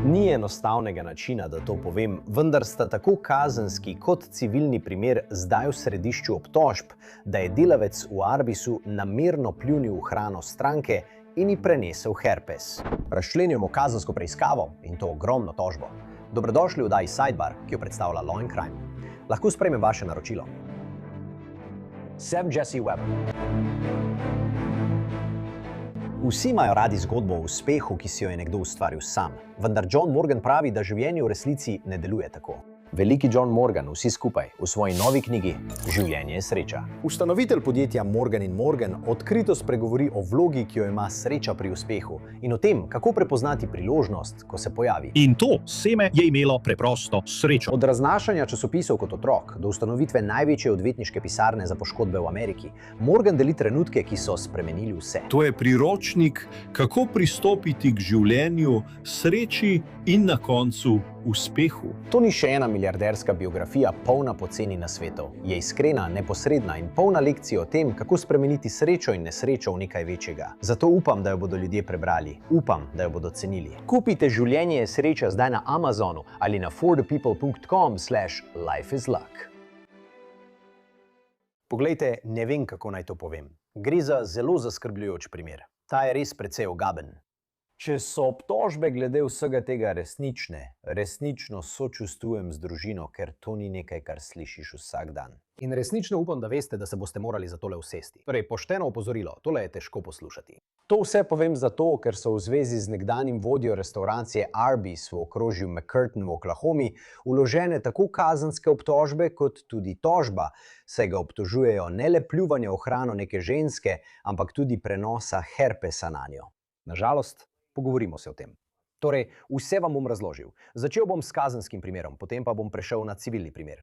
Ni enostavnega načina, da to povem, vendar sta tako kazenski kot civilni primer zdaj v središču obtožb, da je delavec v Arbisu namerno pljunil v hrano stranke in ji prenesel herpes. Razčlenjujemo kazensko preiskavo in to ogromno tožbo. Dobrodošli v oddaji Sidebar, ki jo predstavlja Law & Crime. Lahko sprejmem vaše naročilo. Sam Jesse Webb. Vsi imajo radi zgodbo o uspehu, ki si jo je nekdo ustvaril sam. Vendar John Morgan pravi, da življenje v resnici ne deluje tako. Veliki John Morgan, vsi skupaj, v svoji novi knjigi Življenje je sreča. Ustanovitelj podjetja Morgan & Morgan odkrito spregovori o vlogi, ki jo ima sreča pri uspehu in o tem, kako prepoznati priložnost, ko se pojavi. In to seme je imelo preprosto srečo. Od raznašanja časopisov kot otrok do ustanovitve največje odvetniške pisarne za poškodbe v Ameriki, Morgan deli trenutke, ki so spremenili vse. To je priročnik, kako pristopiti k življenju, sreči in na koncu uspehu. To ni še ena milijarderska biografija, polna poceni nasvetov. Je iskrena, neposredna in polna lekcij o tem, kako spremeniti srečo in nesrečo v nekaj večjega. Zato upam, da jo bodo ljudje prebrali. Upam, da jo bodo cenili. Kupite Življenje je sreča zdaj na Amazonu ali na forthepeople.com/lifeisluck. Poglejte, ne vem, kako naj to povem. Gre za zelo zaskrbljujoč primer. Ta je res precej ogaben. Če so obtožbe glede vsega tega resnično sočustvujem z družino, ker to ni nekaj, kar slišiš vsak dan. In resnično upam, da veste, da se boste morali za tole usesti. Torej, pošteno opozorilo, tole je težko poslušati. To vse povem zato, ker so v zvezi z nekdanjim vodjo restauracije Arby's v okrožju McCurtain v Oklahomi vložene tako kazenske obtožbe kot tudi tožba, saj ga obtožujejo ne le pljuvanja v hrano neke ženske, ampak tudi prenosa herpesa nanjo. Nažalost, pogovorimo se o tem. Torej, vse vam bom razložil. Začel bom s kazenskim primerom, potem pa bom prešel na civilni primer.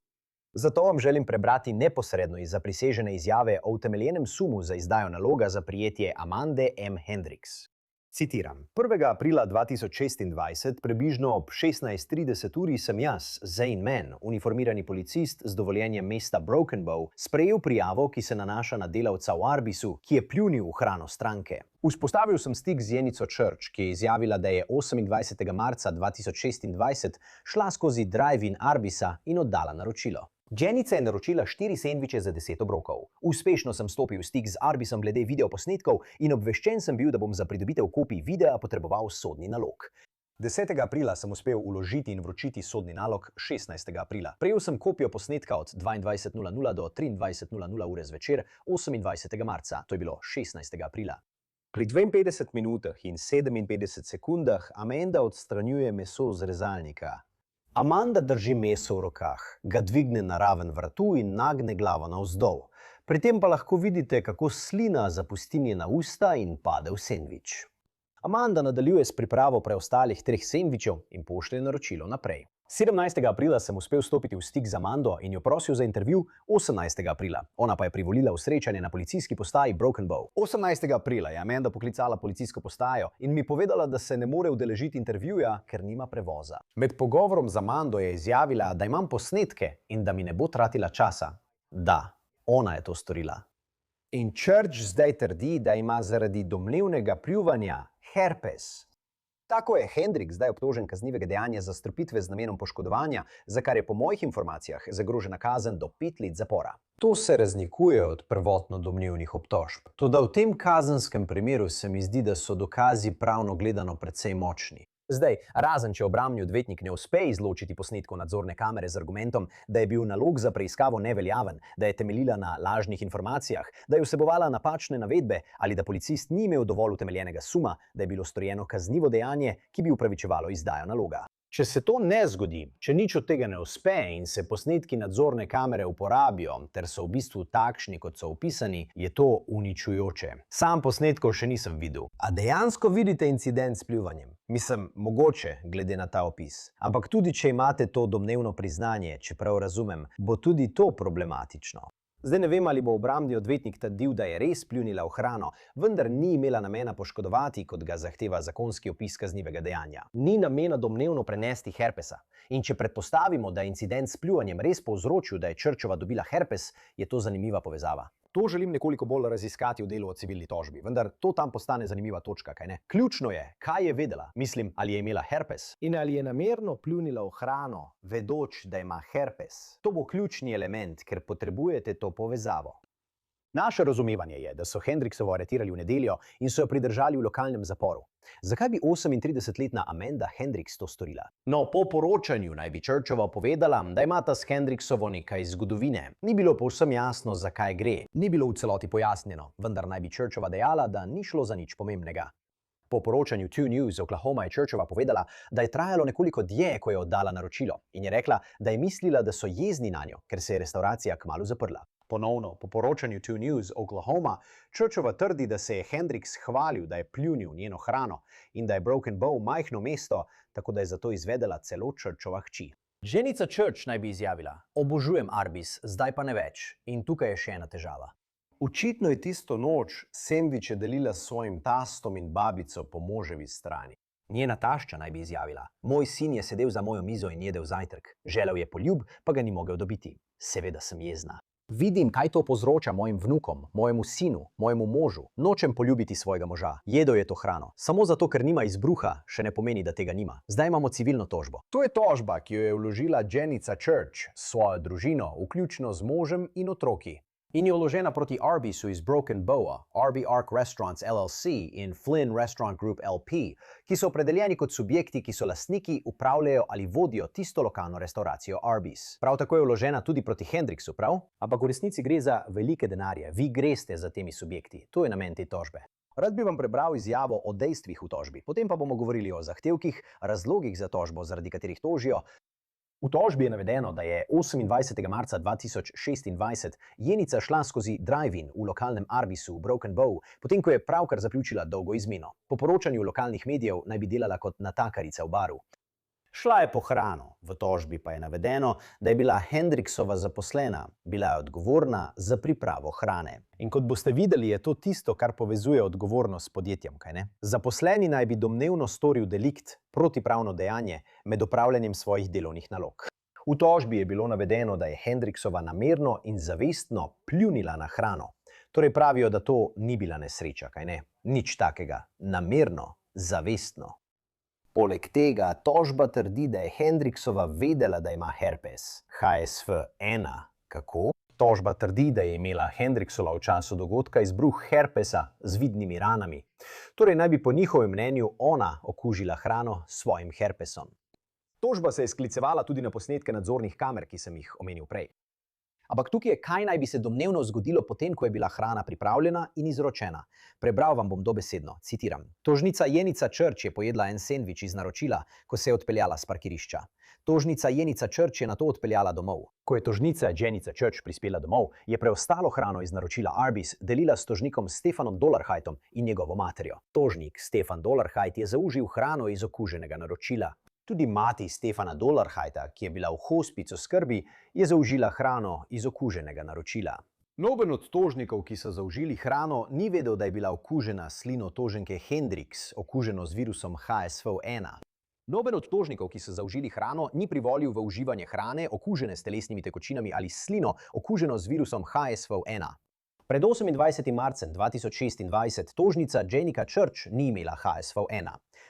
Zato vam želim prebrati neposredno iz zaprisežene izjave o utemeljenem sumu za izdajo naloga za prijetje Amande M. Hendricks. Citiram. 1. aprila 2026, približno ob 16:30 uri, sem jaz, Zane Mann, uniformirani policist z dovoljenjem mesta Broken Bow, sprejel prijavo, ki se nanaša na delavca v Arbisu, ki je pljunil v hrano stranke. Vzpostavil sem stik z Jenico Church, ki je izjavila, da je 28. marca 2026 šla skozi drive-in Arbisa in oddala naročilo. Jenica je naročila 4 sendviče za 10 obrokov. Uspešno sem stopil v stik z Arbisom glede videoposnetkov in obveščen sem bil, da bom za pridobitev kopij videa potreboval sodni nalog. 10. aprila sem uspel vložiti in vročiti sodni nalog 16. aprila. Prejel sem kopijo posnetka od 22:00 do 23:00 ure zvečer 28. marca, to je bilo 16. aprila. Pri 52 minutah in 57 sekundah Amanda odstranjuje meso z rezalnika. Amanda drži meso v rokah, ga dvigne na raven vratu in nagne glavo navzdol. Pri tem pa lahko vidite, kako slina zapusti njena usta in pade v sendvič. Amanda nadaljuje s pripravo preostalih 3 sendvičev in pošlje naročilo naprej. 17. aprila sem uspel stopiti v stik z Amando in jo prosil za intervju 18. aprila. Ona pa je privolila v srečanje na policijski postaji Broken Bow. 18. aprila je Amanda poklicala policijsko postajo in mi povedala, da se ne more udeležiti intervjuja, ker nima prevoza. Med pogovorom z Amando je izjavila, da imam posnetke in da mi ne bo tratila časa. Da, ona je to storila. In Church zdaj trdi, da ima zaradi domnevnega pljuvanja herpes. Tako je Hendricks zdaj obtožen kaznivega dejanja zastrupitve z namenom poškodovanja, za kar je po mojih informacijah zagrožena kazen do 5 let zapora. To se razlikuje od prvotno domnevnih obtožb. Toda v tem kazenskem primeru se mi zdi, da so dokazi pravno gledano precej močni. Zdaj, razen če obrambni odvetnik ne uspe izločiti posnetkov nadzorne kamere z argumentom, da je bil nalog za preiskavo neveljaven, da je temeljila na lažnih informacijah, da je vsebovala napačne navedbe ali da policist ni imel dovolj utemeljenega suma, da je bilo storjeno kaznivo dejanje, ki bi upravičevalo izdajo naloga. Če se to ne zgodi, če nič od tega ne uspe in se posnetki nadzorne kamere uporabijo, ter so v bistvu takšni, kot so opisani, je to uničujoče. Sam posnetkov še nisem videl. A dejansko vidite incident s pljuvanjem? Mislim, mogoče, glede na ta opis. Ampak tudi, če imate to domnevno priznanje, če prav razumem, bo tudi to problematično. Zdaj ne vem, ali bo obrambni odvetnik trdil, da je res pljunila v hrano, vendar ni imela namena poškodovati, kot ga zahteva zakonski opis kaznivega dejanja. Ni namena domnevno prenesti herpesa. In če predpostavimo, da je incident s pljuvanjem res povzročil, da je Churchova dobila herpes, je to zanimiva povezava. To želim nekoliko bolj raziskati v delu o civilni tožbi, vendar to tam postane zanimiva točka, kaj ne? Ključno je, kaj je vedela. Mislim, ali je imela herpes in ali je namerno pljunila v hrano, vedoč, da ima herpes. To bo ključni element, ker potrebujete to povezavo. Naše razumevanje je, da so Hendriksovo aretirali v nedeljo in so jo pridržali v lokalnem zaporu. Zakaj bi 38-letna Amanda Hendriks to storila? No, po poročanju naj bi Churchova povedala, da imata s Hendriksovo nekaj zgodovine. Ni bilo povsem jasno, zakaj gre. Ni bilo v celoti pojasnjeno, vendar naj bi Churchova dejala, da ni šlo za nič pomembnega. Po poročanju 2 News Oklahoma je Churchova povedala, da je trajalo nekoliko dlje, ko je oddala naročilo, in je rekla, da je mislila, da so jezni nanjo, ker se je restavracija kmalu zaprla. Ponovno, po poročanju 2 News Oklahoma, Churchova trdi, da se je Hendriks hvalil, da je pljunil njeno hrano in da je Broken Bow majhno mesto, tako da je zato izvedela celo Churchova hči. Ženica Church naj bi izjavila: "Obožujem Arby's, zdaj pa ne več." In tukaj je še ena težava. Očitno je tisto noč sendviče delila s svojim tastom in babico po moževi strani. Njena tašča naj bi izjavila: "Moj sin je sedel za mojo mizo in jedel zajtrk. Želel je poljub, pa ga ni mogel dobiti. Seveda sem jezna. Vidim, kaj to povzroča mojim vnukom, mojemu sinu, mojemu možu. Nočem poljubiti svojega moža. Jedel je to hrano. Samo zato, ker nima izbruha, še ne pomeni, da tega nima. Zdaj imamo civilno tožbo." To je tožba, ki jo je vložila Ženica Church s svojo družino, vključno z možem in otroki. In je vložena proti Arby'su iz Broken Bowa, RB Ark Restaurants LLC in Flynn Restaurant Group LP, ki so opredeljeni kot subjekti, ki so lastniki, upravljajo ali vodijo tisto lokalno restauracijo Arby's. Prav tako je vložena tudi proti Hendriksu, prav? Ampak v resnici gre za velike denarje. Vi greste za temi subjekti. To je namen te tožbe. Rad bi vam prebral izjavo o dejstvih v tožbi, potem pa bomo govorili o zahtevkih, razlogih za tožbo, zaradi katerih tožijo. V tožbi je navedeno, da je 28. marca 2026 Jenica šla skozi drive-in v lokalnem Arby'su v Broken Bow, potem ko je pravkar zaključila dolgo izmeno. Po poročanju lokalnih medijev naj bi delala kot natakarica v baru. Šla je po hrano, v tožbi pa je navedeno, da je bila Hendriksova zaposlena, bila je odgovorna za pripravo hrane. In kot boste videli, je to tisto, kar povezuje odgovornost s podjetjem, kaj ne? Zaposleni naj bi domnevno storil delikt, protipravno dejanje, med opravljanjem svojih delovnih nalog. V tožbi je bilo navedeno, da je Hendriksova namerno in zavestno pljunila na hrano. Torej pravijo, da to ni bila nesreča, kaj ne? Nič takega. Namerno, zavestno. Poleg tega tožba trdi, da je Hendriksova vedela, da ima herpes. HSV-1. Kako? Tožba trdi, da je imela Hendriksova v času dogodka izbruh herpesa z vidnimi ranami. Torej naj bi po njihovem mnenju ona okužila hrano s svojim herpesom. Tožba se je sklicevala tudi na posnetke nadzornih kamer, ki sem jih omenil prej. Ampak tukaj je, kaj naj bi se domnevno zgodilo potem, ko je bila hrana pripravljena in izročena. Prebral vam bom dobesedno, citiram. Tožnica Jenica Church je pojedla en sendvič iz naročila, ko se je odpeljala s parkirišča. Tožnica Jenica Church je nato odpeljala domov. Ko je tožnica Jenica Church prispela domov, je preostalo hrano iz naročila Arby's delila s tožnikom Stefanom Dollarhajtom in njegovo materjo. Tožnik Stefan Dollarhajt je zaužil hrano iz okuženega naročila. Tudi mati Stefana Dollarhajta, ki je bila v hospicu skrbi, je zaužila hrano iz okuženega naročila. Noben od tožnikov, ki so zaužili hrano, ni vedel, da je bila okužena slino toženke Hendriks, okuženo z virusom HSV-1. Noben od tožnikov, ki so zaužili hrano, ni privolil v uživanje hrane, okužene s telesnimi tekočinami ali slino, okuženo z virusom HSV-1. Pred 28. marcem 2026 tožnica Jenica Church ni imela HSV-1.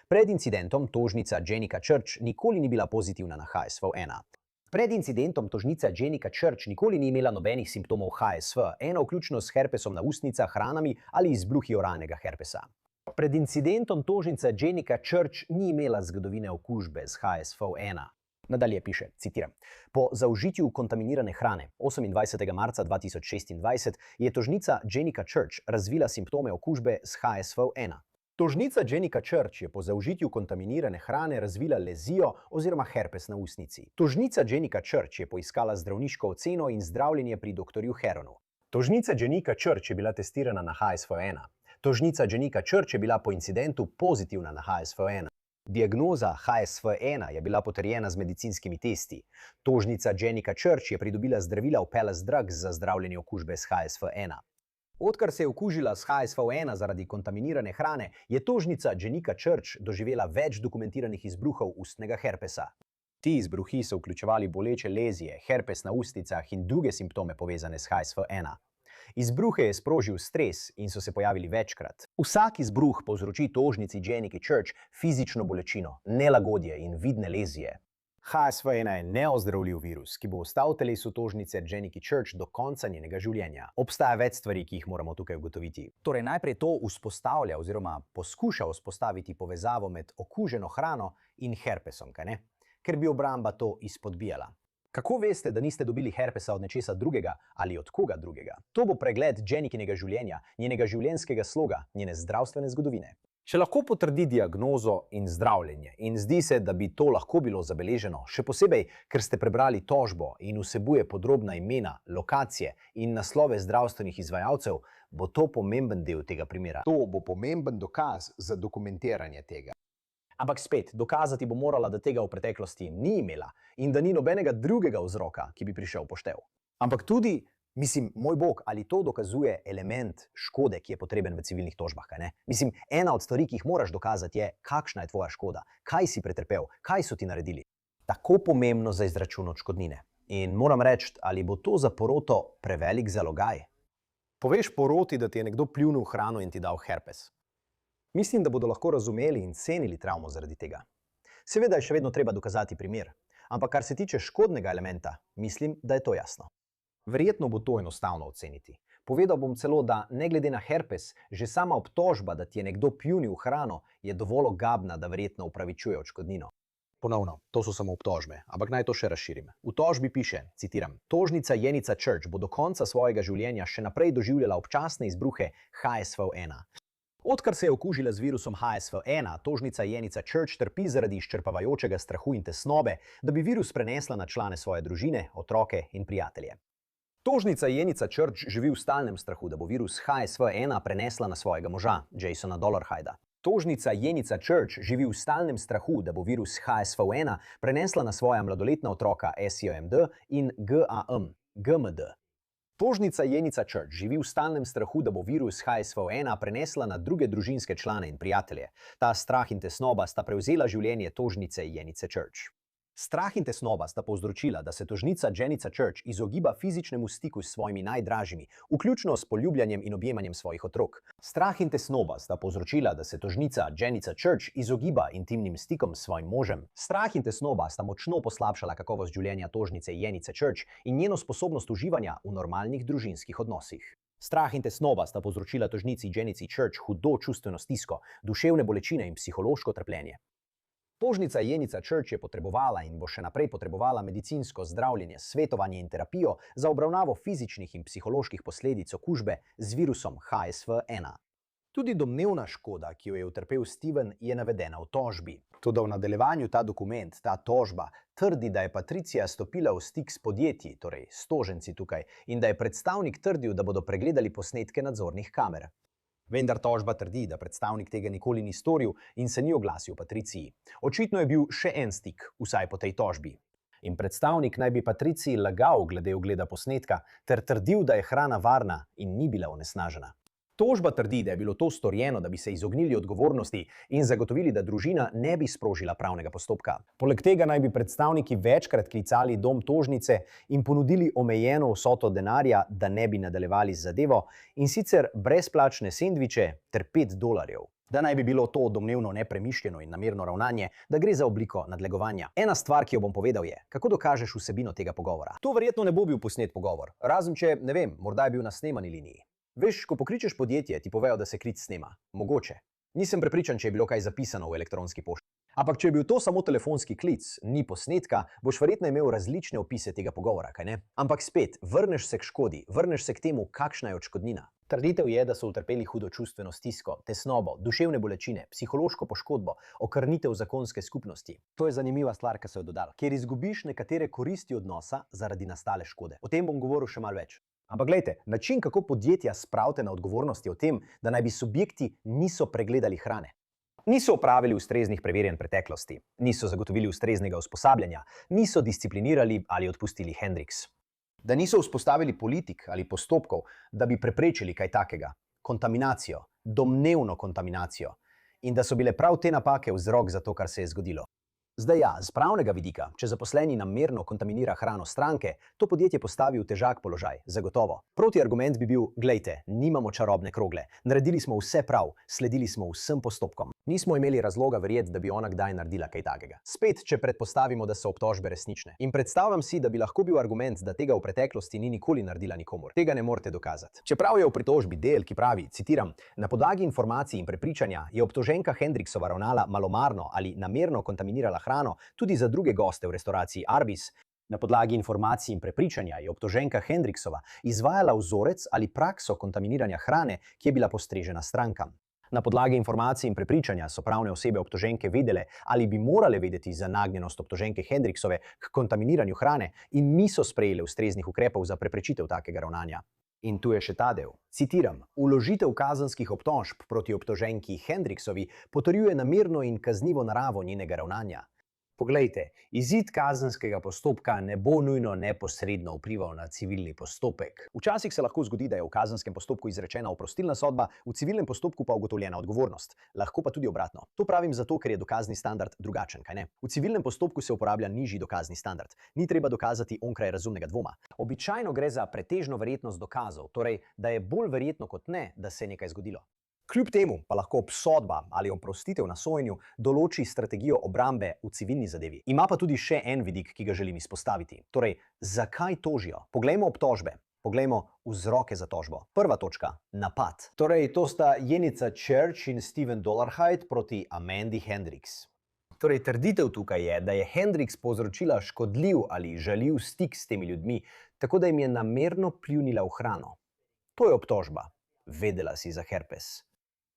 Pred incidentom tožnica Jenica Church nikoli ni bila pozitivna na HSV-1. Pred incidentom tožnica Jenica Church nikoli ni imela nobenih simptomov HSV-1, vključno s herpesom na ustnicah, ranami ali izbruhi oralnega herpesa. Pred incidentom tožnica Jenica Church ni imela zgodovine okužbe z HSV-1. Nadalje piše, citiram, po zaužitju kontaminirane hrane 28. marca 2026 je tožnica Jenica Church razvila simptome okužbe s HSV-1. Tožnica Jenica Church je po zaužitju kontaminirane hrane razvila lezijo oziroma herpes na ustnici. Tožnica Jenica Church je poiskala zdravniško oceno in zdravljenje pri doktorju Heronu. Tožnica Jenica Church je bila testirana na HSV-1. Tožnica Jenica Church je bila po incidentu pozitivna na HSV-1. Diagnoza HSV-1 je bila potrjena z medicinskimi testi. Tožnica Jenica Church je pridobila zdravila Opellas Drugs za zdravljenje okužbe s HSV-1. Odkar se je okužila s HSV-1 zaradi kontaminirane hrane, je tožnica Jenica Church doživela več dokumentiranih izbruhov ustnega herpesa. Ti izbruhi so vključevali boleče lezije, herpes na ustnicah in druge simptome povezane s HSV-1. Izbruhe je sprožil stres in so se pojavili večkrat. Vsak izbruh povzroči tožnici Jenniki Church fizično bolečino, nelagodje in vidne lezije. HSV-1 je neozdravljiv virus, ki bo ostal v telesu tožnice Jenniki Church do konca njenega življenja. Obstaja več stvari, ki jih moramo tukaj ugotoviti. Torej, najprej to vzpostavlja oziroma poskuša vzpostaviti povezavo med okuženo hrano in herpesom, kaj ne? Ker bi obramba to izpodbijala. Kako veste, da niste dobili herpesa od nečesa drugega ali od koga drugega? To bo pregled Jennikinega življenja, njenega življenjskega sloga, njene zdravstvene zgodovine. Če lahko potrdi diagnozo in zdravljenje in zdi se, da bi to lahko bilo zabeleženo, še posebej, ker ste prebrali tožbo in vsebuje podrobna imena, lokacije in naslove zdravstvenih izvajalcev, bo to pomemben del tega primera. To bo pomemben dokaz za dokumentiranje tega. Ampak spet, dokazati bo morala, da tega v preteklosti ni imela in da ni nobenega drugega vzroka, ki bi prišel v poštev. Ampak tudi, moj bog, ali to dokazuje element škode, ki je potreben v civilnih tožbah, kaj ne? Ena od stvari, ki jih moraš dokazati, je, kakšna je tvoja škoda, kaj si pretrpel, kaj so ti naredili. Tako pomembno za izračun odškodnine. In moram reči, ali bo to za poroto prevelik zalogaj? Poveš poroti, da ti je nekdo pljunil v hrano in ti dal herpes. Mislim, da bodo lahko razumeli in cenili travmo zaradi tega. Seveda je še vedno treba dokazati primer, ampak kar se tiče škodnega elementa, mislim, da je to jasno. Verjetno bo to enostavno oceniti. Povedal bom celo, da ne glede na herpes, že sama obtožba, da ti je nekdo pljunil v hrano, je dovolj ogabna, da verjetno upravičuje odškodnino. Ponovno, to so samo obtožbe, ampak naj to še razširim. V tožbi piše, citiram, tožnica Jennica Church bo do konca svojega življenja še naprej doživljala občasne izbruhe HSV-1. Odkar se je okužila z virusom HSV-1, tožnica Jennica Church trpi zaradi izčrpavajočega strahu in tesnobe, da bi virus prenesla na člane svoje družine, otroke in prijatelje. Tožnica Jennica Church živi v stalnem strahu, da bo virus HSV-1 prenesla na svojega moža, Jasona Dollarhida. Tožnica Jennica Church živi v stalnem strahu, da bo virus HSV-1 prenesla na svoja mladoletna otroka SJMD in GMD. Tožnica Jennica Church živi v stalnem strahu, da bo virus HSV-1 prenesla na druge družinske člane in prijatelje. Ta strah in tesnoba sta prevzela življenje tožnice Jenice Church. Strah in tesnoba sta povzročila, da se tožnica Jennica Church izogiba fizičnemu stiku s svojimi najdražjimi, vključno s poljubljanjem in objemanjem svojih otrok. Strah in tesnoba sta povzročila, da se tožnica Jennica Church izogiba intimnim stikom s svojim možem. Strah in tesnoba sta močno poslabšala kakovost življenja tožnice Jenice Church in njeno sposobnost uživanja v normalnih družinskih odnosih. Strah in tesnoba sta povzročila tožnici Jenici Church hudo čustveno stisko, duševne bolečine in psihološko trpljenje. Tožnica Jenica Church je potrebovala in bo še naprej potrebovala medicinsko zdravljenje, svetovanje in terapijo za obravnavo fizičnih in psiholoških posledic okužbe z virusom HSV-1. Tudi domnevna škoda, ki jo je utrpel Steven, je navedena v tožbi. Toda v nadaljevanju ta dokument, ta tožba, trdi, da je Patricija stopila v stik s podjetji, torej s toženci tukaj, in da je predstavnik trdil, da bodo pregledali posnetke nadzornih kamer. Vendar tožba trdi, da predstavnik tega nikoli ni storil in se ni oglasil Patriciji. Očitno je bil še en stik, vsaj po tej tožbi. In predstavnik naj bi Patriciji lagal glede ogleda posnetka ter trdil, da je hrana varna in ni bila onesnažena. Tožba trdi, da je bilo to storjeno, da bi se izognili odgovornosti in zagotovili, da družina ne bi sprožila pravnega postopka. Poleg tega naj bi predstavniki večkrat klicali dom tožnice in ponudili omejeno vsoto denarja, da ne bi nadaljevali z zadevo, in sicer brezplačne sendviče ter $5. Da naj bi bilo to domnevno nepremišljeno in namerno ravnanje, da gre za obliko nadlegovanja. Ena stvar, ki jo bom povedal, je, kako dokažeš vsebino tega pogovora. To verjetno ne bo bil posnet pogovor, razen če, ne vem, morda je bil na snemani liniji. Veš, ko pokličeš podjetje, ti povejo, da se klic snema. Mogoče. Nisem prepričan, če je bilo kaj zapisano v elektronski pošti. Ampak če je bil to samo telefonski klic, ni posnetka, boš verjetno imel različne opise tega pogovora, kaj ne? Ampak spet, vrneš se k škodi, vrneš se k temu, kakšna je odškodnina. Trditev je, da so utrpeli hudo čustveno stisko, tesnobo, duševne bolečine, psihološko poškodbo, okrnitev zakonske skupnosti. To je zanimiva stvar, ki se jo dodal, ker izgubiš nekatere koristi odnosa zaradi nastale škode. O tem bom govoril še malo več. Ampak glejte, način, kako podjetja spravite na odgovornosti o tem, da naj bi subjekti niso pregledali hrane. Niso opravili ustreznih preverjanj preteklosti, niso zagotovili ustreznega usposabljanja, niso disciplinirali ali odpustili Hendrix. Da niso vzpostavili politik ali postopkov, da bi preprečili kaj takega, kontaminacijo, domnevno kontaminacijo, in da so bile prav te napake vzrok za to, kar se je zgodilo. Zdaj ja, z pravnega vidika, če zaposleni namerno kontaminira hrano stranke, to podjetje postavi v težak položaj, zagotovo. Protiargument bi bil, glejte, nimamo čarobne krogle, naredili smo vse prav, sledili smo vsem postopkom. Nismo imeli razloga verjeti, da bi ona kdaj naredila kaj takega. Spet, če predpostavimo, da so obtožbe resnične. In predstavljam si, da bi lahko bil argument, da tega v preteklosti ni nikoli naredila nikomur. Tega ne morete dokazati. Čeprav je v pritožbi del, ki pravi, citiram, na podlagi informacij in prepričanja je obtoženka Hendriksova ravnala malomarno ali namerno kontaminirala hrano tudi za druge goste v restavraciji Arbis. Na podlagi informacij in prepričanja je obtoženka Hendriksova izvajala vzorec ali prakso kontaminiranja hrane, ki je bila postrežena strankam. Na podlagi informacij in prepričanja so pravne osebe obtoženke vedele ali bi morale vedeti za nagnjenost obtoženke Hendriksove k kontaminiranju hrane in niso sprejele ustreznih ukrepov za preprečitev takega ravnanja. In tu je še ta del. Citiram, vložitev kazenskih obtožb proti obtoženki Hendriksovi potrjuje namerno in kaznivo naravo njenega ravnanja. Poglejte, izid kazenskega postopka ne bo nujno neposredno vplival na civilni postopek. Včasih se lahko zgodi, da je v kazenskem postopku izrečena oprostilna sodba, v civilnem postopku pa ugotovljena odgovornost. Lahko pa tudi obratno. To pravim zato, ker je dokazni standard drugačen, kaj ne? V civilnem postopku se uporablja nižji dokazni standard. Ni treba dokazati onkraj razumnega dvoma. Običajno gre za pretežno verjetnost dokazov, torej, da je bolj verjetno kot ne, da se je nekaj zgodilo. Kljub temu pa lahko obsodba ali oprostitev na sojenju določi strategijo obrambe v civilni zadevi. Ima pa tudi še en vidik, ki ga želim izpostaviti. Torej, zakaj tožijo? Poglejmo obtožbe. Poglejmo vzroke za tožbo. Prva točka, napad. Torej, to sta Jenica Church in Steven Dollarhide proti Amandi Hendricks. Torej, trditev tukaj je, da je Hendricks povzročila škodljiv ali žaljiv stik s temi ljudmi, tako da jim je namerno pljunila v hrano. To je obtožba. Vedela si za herpes.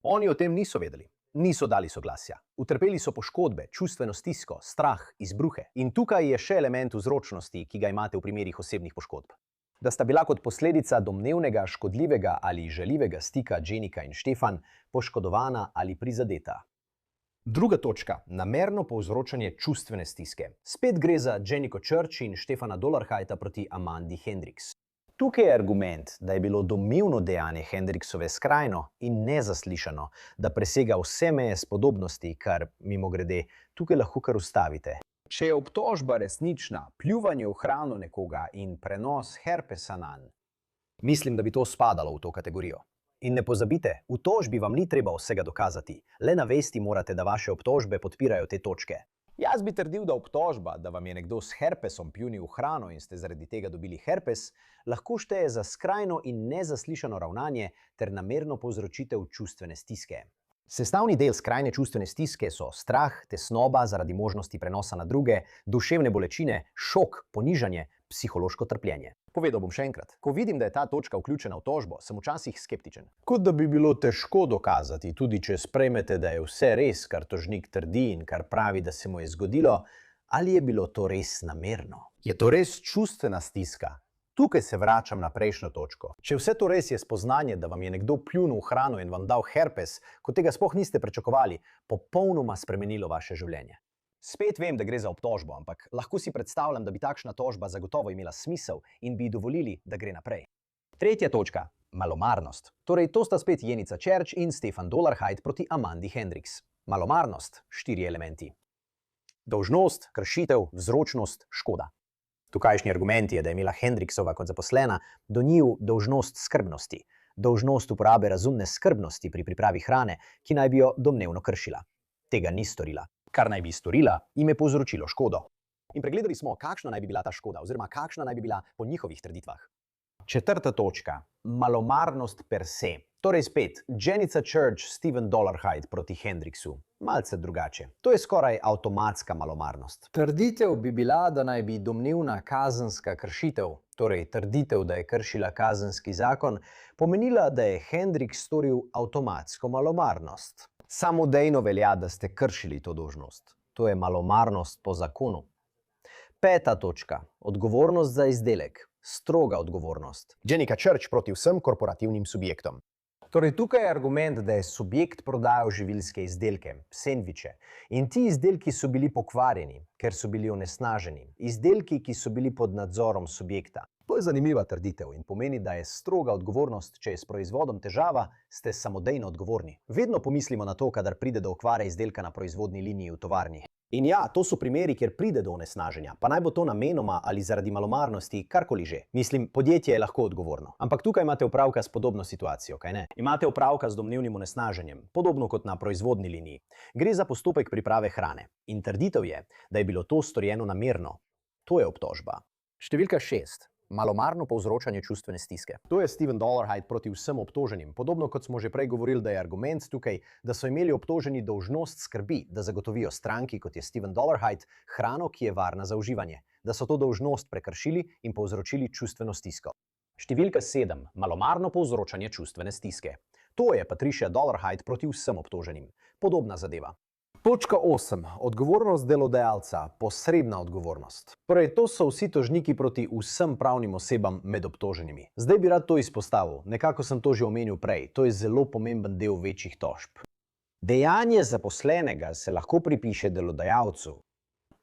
Oni o tem niso vedeli, niso dali soglasja. Utrpeli so poškodbe, čustveno stisko, strah, izbruhe. In tukaj je še element vzročnosti, ki ga imate v primerih osebnih poškodb. Da sta bila kot posledica domnevnega, škodljivega ali žaljivega stika Jenika in Štefan poškodovana ali prizadeta. Druga točka, namerno povzročanje čustvene stiske. Spet gre za Jeniko Church in Štefana Dollarhida proti Amandi Hendricks. Tukaj je argument, da je bilo domnevno dejanje Hendriksove skrajno in nezaslišano, da presega vse meje spodobnosti, kar, mimogrede, tukaj lahko kar ustavite. Če je obtožba resnična, pljuvanje v hrano nekoga in prenos herpesa nanj, mislim, da bi to spadalo v to kategorijo. In ne pozabite, v tožbi vam ni treba vsega dokazati, le navesti morate, da vaše obtožbe podpirajo te točke. Jaz bi trdil, da obtožba, da vam je nekdo s herpesom pljunil v hrano in ste zaradi tega dobili herpes, lahko šteje za skrajno in nezaslišano ravnanje ter namerno povzročitev čustvene stiske. Sestavni del skrajne čustvene stiske so strah, tesnoba zaradi možnosti prenosa na druge, duševne bolečine, šok, ponižanje, psihološko trpljenje. Povedal bom še enkrat. Ko vidim, da je ta točka vključena v tožbo, sem včasih skeptičen. Kot da bi bilo težko dokazati, tudi če sprejmete, da je vse res, kar tožnik trdi in kar pravi, da se mu je zgodilo, ali je bilo to res namerno? Je to res čustvena stiska? Tukaj se vračam na prejšnjo točko. Če vse to res je spoznanje, da vam je nekdo pljunil v hrano in vam dal herpes, ko tega sploh niste pričakovali, popolnoma spremenilo vaše življenje. Spet vem, da gre za obtožbo, ampak lahko si predstavljam, da bi takšna tožba zagotovo imela smisel in bi ji dovolili, da gre naprej. Tretja točka. Malomarnost. Torej, to sta spet Jenica Church in Stefan Dollarhide proti Amandi Hendricks. Malomarnost. 4 elementi. Dolžnost, kršitev, vzročnost, škoda. Tukajšnji argument je, da je imela Hendriksova kot zaposlena do njiju dolžnost skrbnosti. Dolžnost uporabe razumne skrbnosti pri pripravi hrane, ki naj bi jo domnevno kršila. Tega ni storila. Kar naj bi storila, jim je povzročilo škodo. In pregledali smo, kakšna naj bi bila ta škoda, oziroma kakšna naj bi bila po njihovih trditvah. Četrta točka. Malomarnost per se. Torej spet, Jenica Church, Steven Dollarhide proti Hendricksu. Malce drugače. To je skoraj avtomatska malomarnost. Trditev bi bila, da naj bi domnevna kazenska kršitev, torej trditev, da je kršila kazenski zakon, pomenila, da je Hendricks storil avtomatsko malomarnost. Samodejno velja, da ste kršili to dolžnost. To je malomarnost po zakonu. Peta točka. Odgovornost za izdelek. Stroga odgovornost. Jenica Church proti vsem korporativnim subjektom. Torej, tukaj je argument, da je subjekt prodajal živilske izdelke, sendviče. In ti izdelki so bili pokvarjeni, ker so bili onesnaženi. Izdelki, ki so bili pod nadzorom subjekta. To je zanimiva trditev in pomeni, da je stroga odgovornost, če je s proizvodom težava, ste samodejno odgovorni. Vedno pomislimo na to, kadar pride do okvare izdelka na proizvodni liniji v tovarni. In ja, to so primeri, kjer pride do onesnaženja, pa naj bo to namenoma ali zaradi malomarnosti, karkoli že. Mislim, podjetje je lahko odgovorno. Ampak tukaj imate opravka s podobno situacijo, kaj ne? Imate opravka z domnevnim onesnaženjem, podobno kot na proizvodni liniji. Gre za postopek priprave hrane. In trditev je, da je bilo to storjeno namerno. To je obtožba. Številka 6. Malomarno povzročanje čustvene stiske. To je Steven Dollarhide proti vsem obtoženim. Podobno kot smo že prej govorili, da je argument tukaj, da so imeli obtoženi dolžnost skrbi, da zagotovijo stranki, kot je Steven Dollarhide, hrano, ki je varna za uživanje. Da so to dolžnost prekršili in povzročili čustveno stisko. Številka 7. Malomarno povzročanje čustvene stiske. To je Patricia Dollarhide proti vsem obtoženim. Podobna zadeva. Točka 8. Odgovornost delodajalca, posredna odgovornost. Torej, to so vsi tožniki proti vsem pravnim osebam med obtoženimi. Zdaj bi rad to izpostavil, nekako sem to že omenil prej, to je zelo pomemben del večjih tožb. Dejanje zaposlenega se lahko pripiše delodajalcu.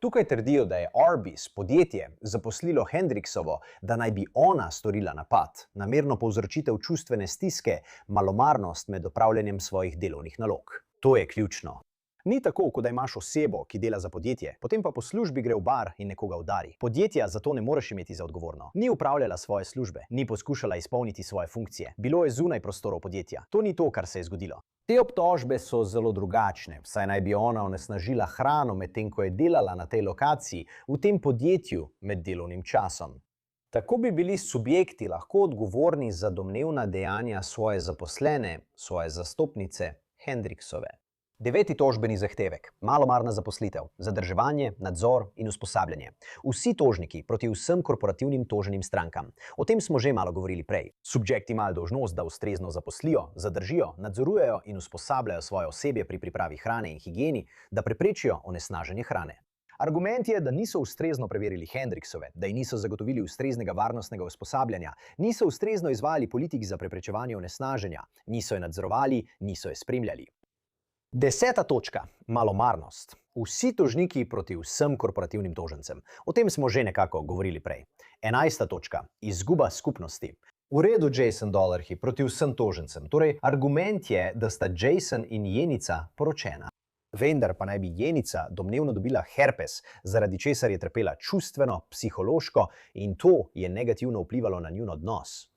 Tukaj trdijo, da je Arby's, podjetje, zaposlilo Hendriksovo, da naj bi ona storila napad, namerno povzročitev čustvene stiske, malomarnost med opravljanjem svojih delovnih nalog. To je ključno. Ni tako, kot da imaš osebo, ki dela za podjetje, potem pa po službi gre v bar in nekoga udari. Podjetja zato ne moreš imeti za odgovorno. Ni upravljala svoje službe, ni poskušala izpolniti svoje funkcije. Bilo je zunaj prostorov podjetja. To ni to, kar se je zgodilo. Te obtožbe so zelo drugačne, saj naj bi ona onesnažila hrano medtem, ko je delala na tej lokaciji, v tem podjetju med delovnim časom. Tako bi bili subjekti lahko odgovorni za domnevna dejanja svoje zaposlene, svoje zastopnice, Hendriksove. 9. tožbeni zahtevek. Malomarna zaposlitev, zadrževanje, nadzor in usposabljanje. Vsi tožniki proti vsem korporativnim toženim strankam. O tem smo že malo govorili prej. Subjekti imajo dolžnost, da ustrezno zaposlijo, zadržijo, nadzorujejo in usposabljajo svoje osebje pri pripravi hrane in higieni, da preprečijo onesnaženje hrane. Argument je, da niso ustrezno preverili Hendriksove, da ji niso zagotovili ustreznega varnostnega usposabljanja, niso ustrezno izvajali politik za preprečevanje onesnaženja, niso jo nadzorovali, niso jo spremljali. 10. točka. Malomarnost. Vsi tožniki proti vsem korporativnim tožencem. O tem smo že nekako govorili prej. 11. točka. Izguba skupnosti. V redu, Jason Dollarhide proti vsem tožencem. Torej, argument je, da sta Jason in Jenica poročena. Vendar pa naj bi Jenica domnevno dobila herpes, zaradi česar je trpela čustveno, psihološko in to je negativno vplivalo na njun odnos.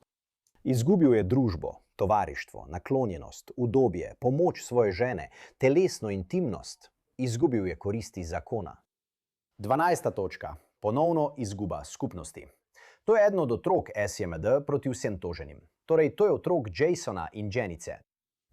Izgubil je družbo, tovarištvo, naklonjenost, udobje, pomoč svoje žene, telesno intimnost. Izgubil je koristi zakona. 12. točka. Ponovno izguba skupnosti. To je eden od otrok SJMD proti vsem toženim. Torej, to je otrok Jasona in Jenice.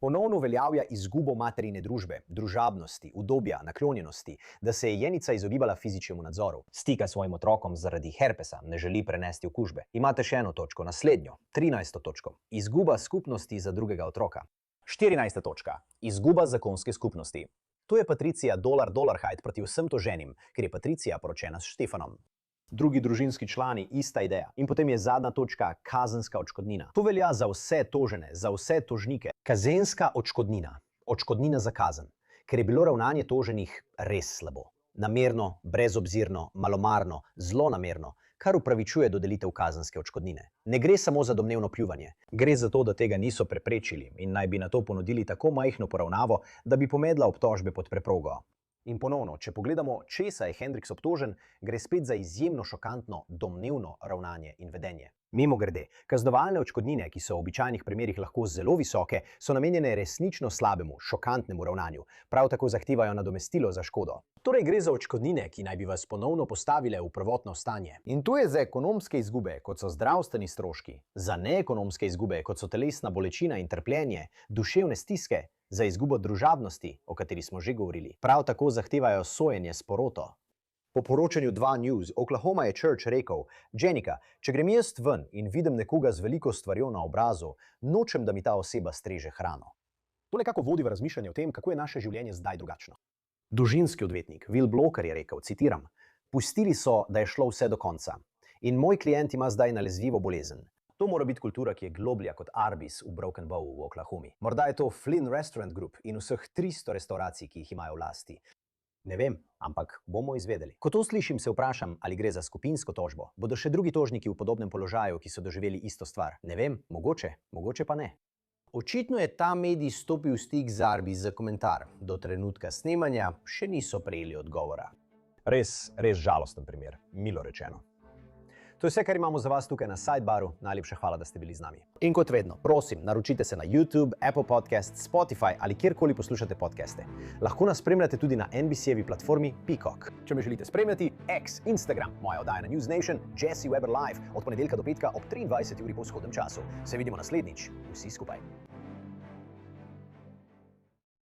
Ponovno uveljavlja izgubo materine družbe, družabnosti, udobja, naklonjenosti, da se je Jenica izogibala fizičnemu nadzoru. Stika s svojim otrokom zaradi herpesa, ne želi prenesti okužbe. Imate še eno točko, naslednjo, 13. točko. Izguba skupnosti za drugega otroka. 14. točka. Izguba zakonske skupnosti. To je Patricia Dollarhide proti vsem toženim, ker je Patricia poročena s Štefanom. Drugi družinski člani, ista ideja. In potem je zadnja točka, kazenska odškodnina. To velja za vse tožene, za vse tožnike. Kazenska odškodnina. Odškodnina za kazen. Ker je bilo ravnanje toženih res slabo. Namerno, brezobzirno, malomarno, zlonamerno, kar upravičuje dodelitev kazenske odškodnine. Ne gre samo za domnevno pljuvanje. Gre za to, da tega niso preprečili in naj bi na to ponudili tako majhno poravnavo, da bi pomedla obtožbe pod preprogo. In ponovno, če pogledamo, česa je Hendriks obtožen, gre spet za izjemno šokantno domnevno ravnanje in vedenje. Mimogrede, kaznovalne odškodnine, ki so v običajnih primerih lahko zelo visoke, so namenjene resnično slabemu, šokantnemu ravnanju. Prav tako zahtevajo nadomestilo za škodo. Torej gre za odškodnine, ki naj bi vas ponovno postavile v prvotno stanje. In to je za ekonomske izgube, kot so zdravstveni stroški, za neekonomske izgube, kot so telesna bolečina in trpljenje, duševne stiske, za izgubo družabnosti, o kateri smo že govorili. Prav tako zahtevajo sojenje s poroto. Po poročanju 2 News, Oklahoma je Church rekel: Jenica, če grem jaz ven in vidim nekoga z veliko stvarjo na obrazu, nočem, da mi ta oseba streže hrano. To nekako vodi v razmišljanje o tem, kako je naše življenje zdaj drugačno. Družinski odvetnik Will Blocker je rekel, citiram: Pustili so, da je šlo vse do konca. In moj klient ima zdaj nalezljivo bolezen. To mora biti kultura, ki je globlja kot Arby's v Broken Bow v Oklahomi. Morda je to Flynn Restaurant Group in vseh 300 restauracij, ki jih imajo v lasti. Ne vem, ampak bomo izvedeli. Ko to slišim, se vprašam, ali gre za skupinsko tožbo. Bodo še drugi tožniki v podobnem položaju, ki so doživeli isto stvar? Ne vem, mogoče pa ne. Očitno je ta medij stopil v stik z Arbi za komentar. Do trenutka snemanja še niso prejeli odgovora. Res žalosten primer, milo rečeno. To je vse, kar imamo za vas tukaj na Sidebaru. Najlepša hvala, da ste bili z nami. In kot vedno, prosim, naročite se na YouTube, Apple Podcast, Spotify ali kjerkoli poslušate podcaste. Lahko nas spremljate tudi na NBC-jevi platformi Peacock. Če me želite spremljati, X, Instagram, moja oddaja na News Nation, Jesse Weber Live od ponedeljka do petka ob 23. uri po vzhodnem času. Se vidimo naslednjič. Vsi skupaj.